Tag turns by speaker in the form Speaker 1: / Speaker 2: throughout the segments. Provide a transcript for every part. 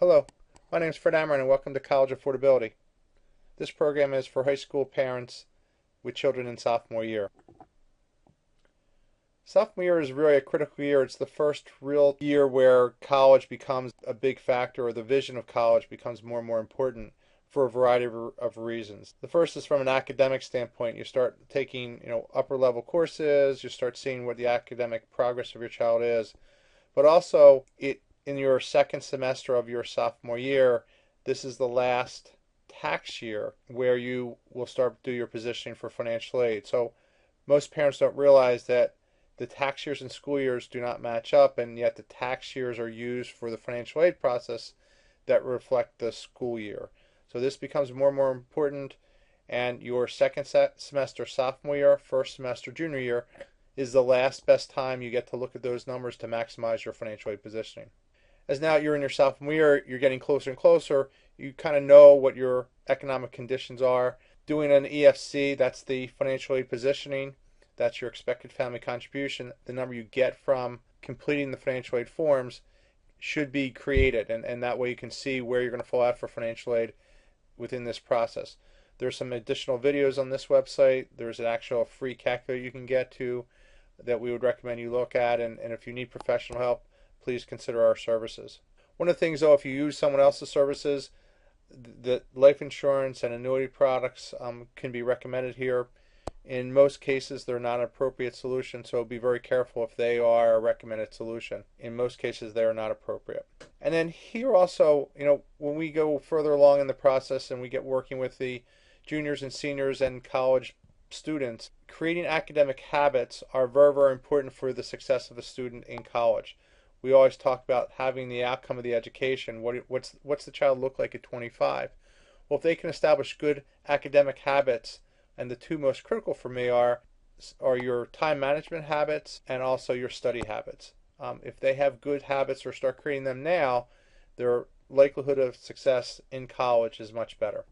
Speaker 1: Hello, my name is Fred Amron and welcome to College Affordability. This program is for high school parents with children in sophomore year. Sophomore year is really a critical year. It's the first real year where college becomes a big factor, or the vision of college becomes more and more important for a variety of reasons. The first is from an academic standpoint. You start taking upper level courses, you start seeing what the academic progress of your child is, but also in your second semester of your sophomore year, this is the last tax year where you will start to do your positioning for financial aid. So most parents don't realize that the tax years and school years do not match up, and yet the tax years are used for the financial aid process that reflect the school year. So this becomes more and more important, and your second semester sophomore year, first semester junior year is the last best time you get to look at those numbers to maximize your financial aid positioning. As now you're in your sophomore year, you're getting closer and closer. You kind of know what your economic conditions are. Doing an EFC, that's the financial aid positioning. That's your expected family contribution. The number you get from completing the financial aid forms should be created, and that way you can see where you're going to fall out for financial aid within this process. There's some additional videos on this website. There's an actual free calculator you can get to that we would recommend you look at, and if you need professional help, please consider our services. One of the things, though, if you use someone else's services, the life insurance and annuity products can be recommended here. In most cases, they're not an appropriate solution, so be very careful if they are a recommended solution. In most cases, they are not appropriate. And then here also, when we go further along in the process and we get working with the juniors and seniors and college students, creating academic habits are very, very important for the success of a student in college. We always talk about having the outcome of the education. What's the child look like at 25? Well, if they can establish good academic habits, and the two most critical for me are your time management habits and also your study habits. If they have good habits or start creating them now, their likelihood of success in college is much better.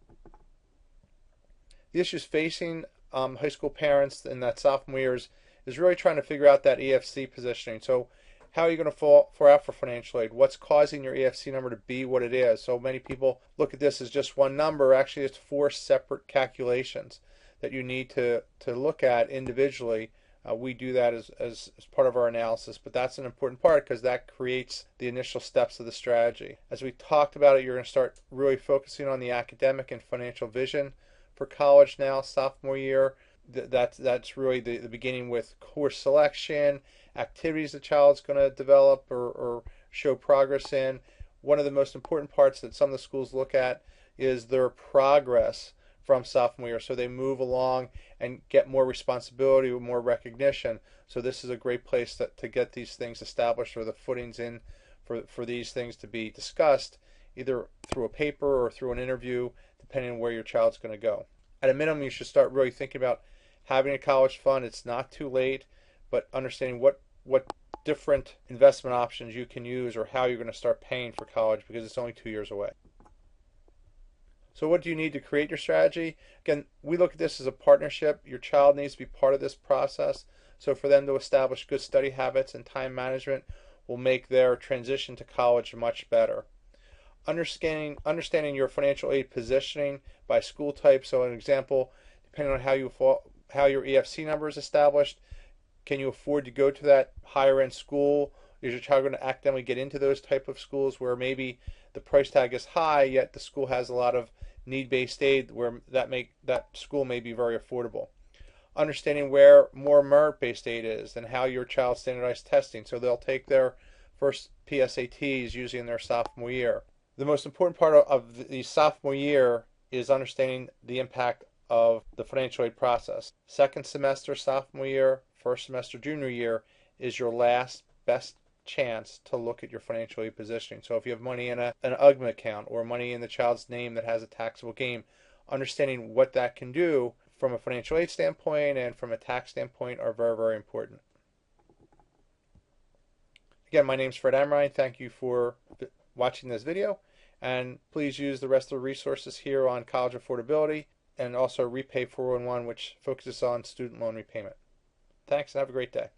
Speaker 1: The issues facing high school parents in that sophomore year is really trying to figure out that EFC positioning. So how are you going to fall out for financial aid? What's causing your EFC number to be what it is? So many people look at this as just one number. Actually, it's 4 separate calculations that you need to look at individually. We do that as part of our analysis, but that's an important part because that creates the initial steps of the strategy. As we talked about it, you're going to start really focusing on the academic and financial vision for college now, sophomore year. That's really the beginning with course selection, activities the child's going to develop or show progress in. One of the most important parts that some of the schools look at is their progress from sophomore year, so they move along and get more responsibility, more recognition. So this is a great place to get these things established, or the footings in for these things to be discussed, either through a paper or through an interview, depending on where your child's going to go. At a minimum, you should start really thinking about having a college fund. It's not too late, but understanding what different investment options you can use or how you're going to start paying for college, because it's only 2 years away. So what do you need to create your strategy? Again, we look at this as a partnership. Your child needs to be part of this process. So for them to establish good study habits and time management will make their transition to college much better. Understanding your financial aid positioning by school type. So an example, depending on how your EFC number is established, can you afford to go to that higher end school? Is your child going to academically get into those type of schools where maybe the price tag is high, yet the school has a lot of need-based aid where that school may be very affordable? Understanding where more merit-based aid is and how your child's standardized testing. So they'll take their first PSATs usually in their sophomore year. The most important part of the sophomore year is understanding the impact of the financial aid process. Second semester sophomore year, first semester junior year is your last best chance to look at your financial aid positioning. So if you have money in an UGMA account or money in the child's name that has a taxable gain, understanding what that can do from a financial aid standpoint and from a tax standpoint are very, very important. Again, my name is Fred Amrine. Thank you for watching this video, and please use the rest of the resources here on college affordability and also Repay 411, which focuses on student loan repayment. Thanks, and have a great day.